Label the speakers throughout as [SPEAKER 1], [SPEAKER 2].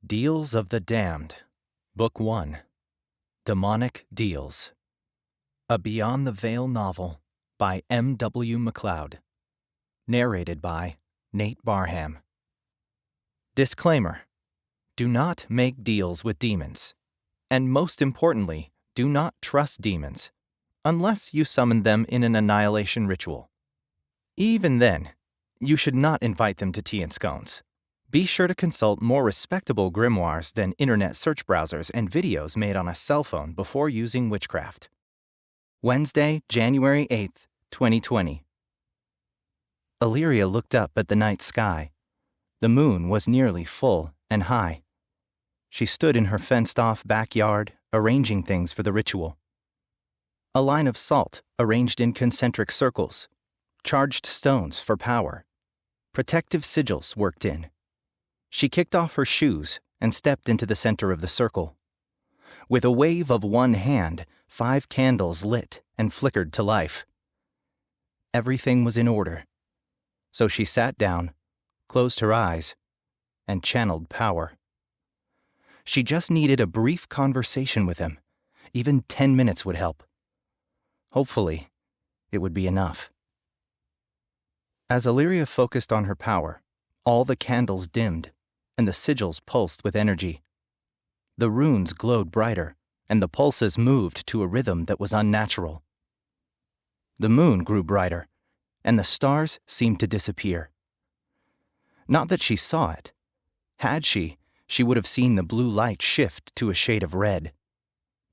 [SPEAKER 1] Deals of the Damned, Book 1, Demonic Deals. A Beyond the Veil novel by M.W. MacLeod. Narrated by Nate Barham. Disclaimer: do not make deals with demons. And most importantly, do not trust demons, unless you summon them in an annihilation ritual. Even then, you should not invite them to tea and scones. Be sure to consult more respectable grimoires than internet search browsers and videos made on a cell phone before using witchcraft. Wednesday, January 8th, 2020. Illyria looked up at the night sky. The moon was nearly full and high. She stood in her fenced-off backyard, arranging things for the ritual. A line of salt arranged in concentric circles, charged stones for power, protective sigils worked in. She kicked off her shoes and stepped into the center of the circle. With a wave of one hand, 5 candles lit and flickered to life. Everything was in order. So she sat down, closed her eyes, and channeled power. She just needed a brief conversation with him. Even 10 minutes would help. Hopefully, it would be enough. As Illyria focused on her power, all the candles dimmed, and the sigils pulsed with energy. The runes glowed brighter, and the pulses moved to a rhythm that was unnatural. The moon grew brighter, and the stars seemed to disappear. Not that she saw it. Had she would have seen the blue light shift to a shade of red.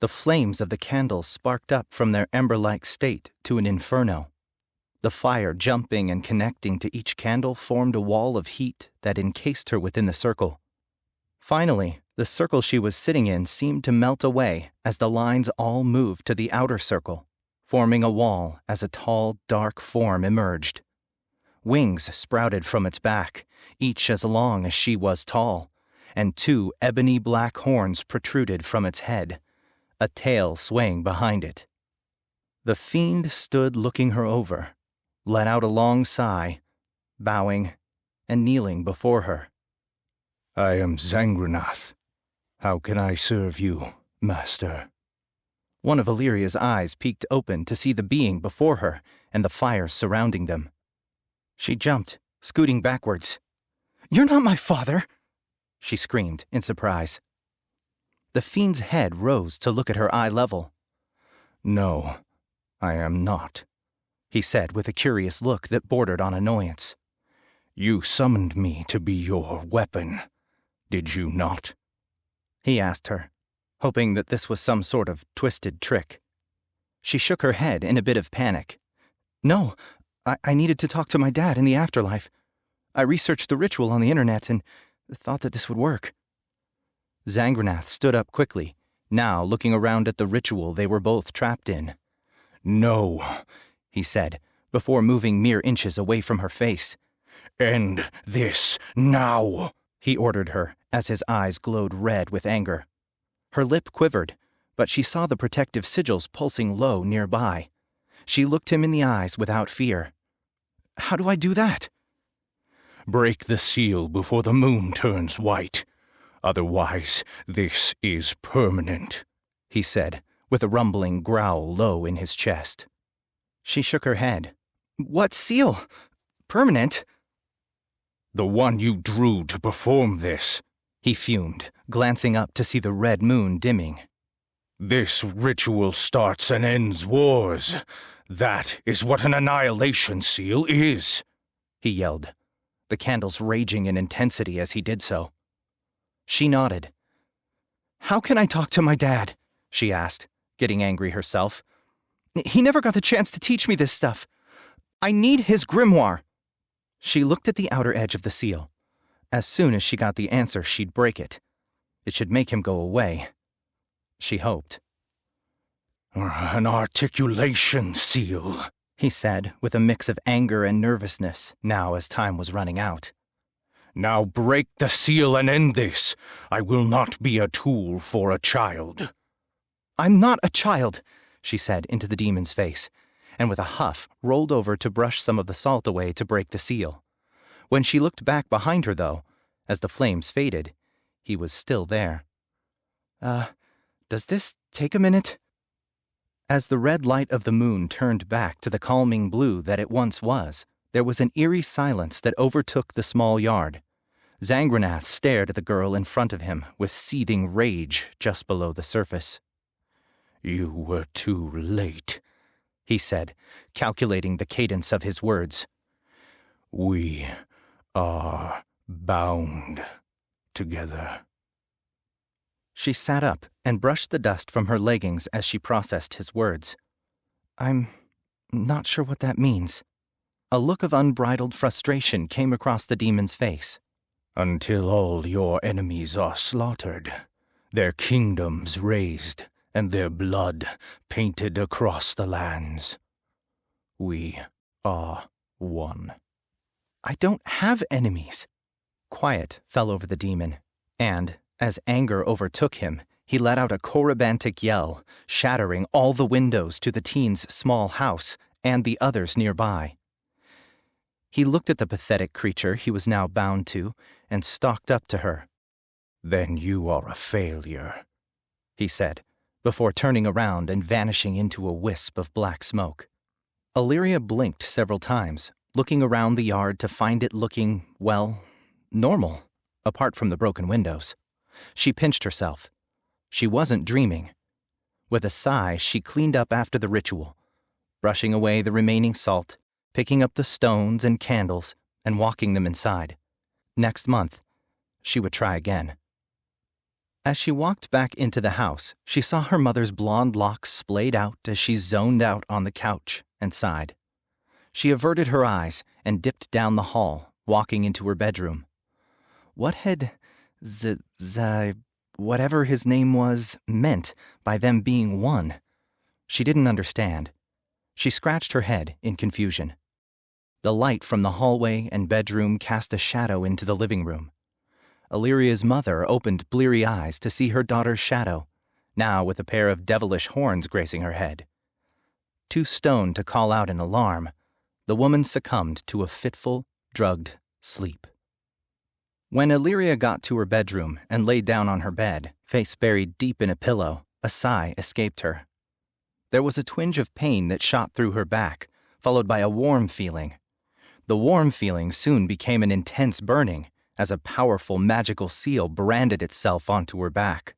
[SPEAKER 1] The flames of the candles sparked up from their ember-like state to an inferno. The fire jumping and connecting to each candle formed a wall of heat that encased her within the circle. Finally, the circle she was sitting in seemed to melt away as the lines all moved to the outer circle, forming a wall as a tall, dark form emerged. Wings sprouted from its back, each as long as she was tall, and 2 ebony black horns protruded from its head, a tail swaying behind it. The fiend stood looking her over, let out a long sigh, bowing and kneeling before her.
[SPEAKER 2] "I am Zangranath. How can I serve you, Master?"
[SPEAKER 1] One of Illyria's eyes peeked open to see the being before her and the fires surrounding them. She jumped, scooting backwards. "You're not my father!" she screamed in surprise. The fiend's head rose to look at her eye level.
[SPEAKER 2] "No, I am not,"
[SPEAKER 1] he said with a curious look that bordered on annoyance.
[SPEAKER 2] "You summoned me to be your weapon, did you not?"
[SPEAKER 1] he asked her, hoping that this was some sort of twisted trick. She shook her head in a bit of panic. "No, I needed to talk to my dad in the afterlife. I researched the ritual on the internet and thought that this would work." Zangranath stood up quickly, now looking around at the ritual they were both trapped in.
[SPEAKER 2] "No,"
[SPEAKER 1] he said, before moving mere inches away from her face.
[SPEAKER 2] "End this now,"
[SPEAKER 1] he ordered her as his eyes glowed red with anger. Her lip quivered, but she saw the protective sigils pulsing low nearby. She looked him in the eyes without fear. "How do I do that?"
[SPEAKER 2] "Break the seal before the moon turns white. Otherwise, this is permanent," he said, with a rumbling growl low in his chest. She shook her head. "What seal? Permanent?" "The one you drew to perform this,"
[SPEAKER 1] he fumed, glancing up to see the red moon dimming.
[SPEAKER 2] "This ritual starts and ends wars. That is what an annihilation seal is,"
[SPEAKER 1] he yelled, the candles raging in intensity as he did so. She nodded. "How can I talk to my dad?" she asked, getting angry herself. "He never got the chance to teach me this stuff. I need his grimoire." She looked at the outer edge of the seal. As soon as she got the answer, she'd break it. It should make him go away. She hoped.
[SPEAKER 2] "An articulation seal,"
[SPEAKER 1] he said, with a mix of anger and nervousness, now as time was running out.
[SPEAKER 2] "Now break the seal and end this. I will not be a tool for a child."
[SPEAKER 1] "I'm not a child," she said into the demon's face, and with a huff rolled over to brush some of the salt away to break the seal. When she looked back behind her, though, as the flames faded, He was still there. Does this take a minute?" As the red light of the moon turned back to the calming blue that it once was, there was an eerie silence that overtook the small yard. Zangranath stared at the girl in front of him with seething rage just below the surface.
[SPEAKER 2] "You were too late,"
[SPEAKER 1] he said, calculating the cadence of his words.
[SPEAKER 2] "We are bound together."
[SPEAKER 1] She sat up and brushed the dust from her leggings as she processed his words. "I'm not sure what that means." A look of unbridled frustration came across the demon's face.
[SPEAKER 2] "Until all your enemies are slaughtered, their kingdoms razed, and their blood painted across the lands. We are one."
[SPEAKER 1] "I don't have enemies." Quiet fell over the demon, and, as anger overtook him, he let out a corybantic yell, shattering all the windows to the teen's small house and the others nearby. He looked at the pathetic creature he was now bound to and stalked up to her.
[SPEAKER 2] "Then you are a failure,"
[SPEAKER 1] he said, before turning around and vanishing into a wisp of black smoke. Illyria blinked several times, looking around the yard to find it looking, well, normal, apart from the broken windows. She pinched herself. She wasn't dreaming. With a sigh, she cleaned up after the ritual, brushing away the remaining salt, picking up the stones and candles, and walking them inside. Next month, she would try again. As she walked back into the house, she saw her mother's blonde locks splayed out as she zoned out on the couch and sighed. She averted her eyes and dipped down the hall, walking into her bedroom. What had whatever his name was, meant by them being one? She didn't understand. She scratched her head in confusion. The light from the hallway and bedroom cast a shadow into the living room. Illyria's mother opened bleary eyes to see her daughter's shadow, now with a pair of devilish horns gracing her head. Too stoned to call out in alarm, the woman succumbed to a fitful, drugged sleep. When Illyria got to her bedroom and lay down on her bed, face buried deep in a pillow, a sigh escaped her. There was a twinge of pain that shot through her back, followed by a warm feeling. The warm feeling soon became an intense burning, as a powerful magical seal branded itself onto her back.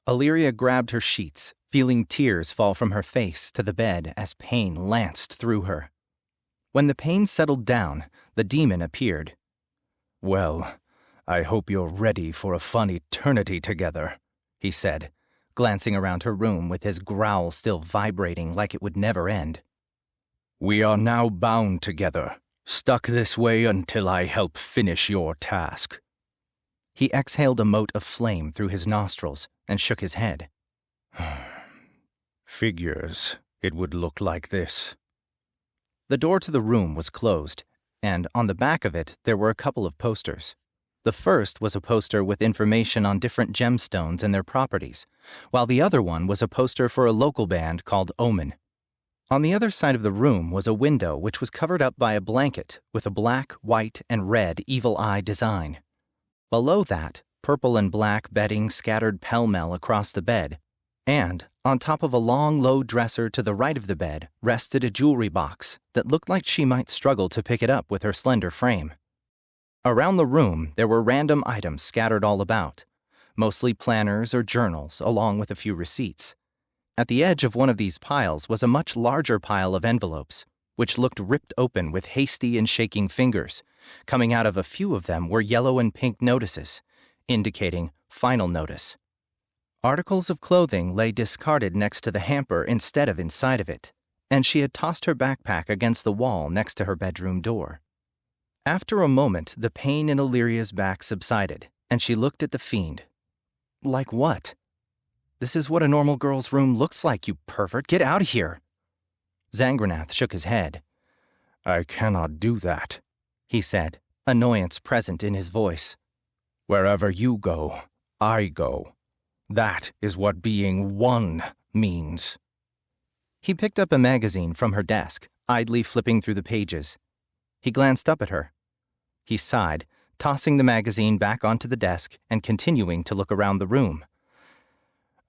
[SPEAKER 1] Illyria grabbed her sheets, feeling tears fall from her face to the bed as pain lanced through her. When the pain settled down, the demon appeared.
[SPEAKER 2] "Well, I hope you're ready for a fun eternity together," he said, glancing around her room with his growl still vibrating like it would never end. "We are now bound together, stuck this way until I help finish your task."
[SPEAKER 1] He exhaled a mote of flame through his nostrils and shook his head.
[SPEAKER 2] "Figures it would look like this."
[SPEAKER 1] The door to the room was closed, and on the back of it there were a couple of posters. The first was a poster with information on different gemstones and their properties, while the other one was a poster for a local band called Omen. On the other side of the room was a window which was covered up by a blanket with a black, white, and red evil eye design. Below that, purple and black bedding scattered pell-mell across the bed, and, on top of a long, low dresser to the right of the bed, rested a jewelry box that looked like she might struggle to pick it up with her slender frame. Around the room, there were random items scattered all about, mostly planners or journals, along with a few receipts. At the edge of one of these piles was a much larger pile of envelopes, which looked ripped open with hasty and shaking fingers. Coming out of a few of them were yellow and pink notices, indicating final notice. Articles of clothing lay discarded next to the hamper instead of inside of it, and she had tossed her backpack against the wall next to her bedroom door. After a moment, the pain in Illyria's back subsided, and she looked at the fiend. Like what? This is what a normal girl's room looks like, you pervert. Get out of here. Zangranath shook his head.
[SPEAKER 2] "I cannot do that,"
[SPEAKER 1] he said, annoyance present in his voice.
[SPEAKER 2] "Wherever you go, I go. That is what being one means."
[SPEAKER 1] He picked up a magazine from her desk, idly flipping through the pages. He glanced up at her. He sighed, tossing the magazine back onto the desk and continuing to look around the room.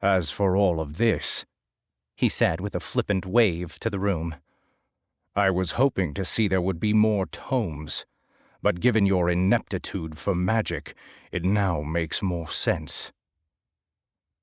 [SPEAKER 2] "As for all of this,"
[SPEAKER 1] he said with a flippant wave to the room,
[SPEAKER 2] "I was hoping to see there would be more tomes, but given your ineptitude for magic, it now makes more sense.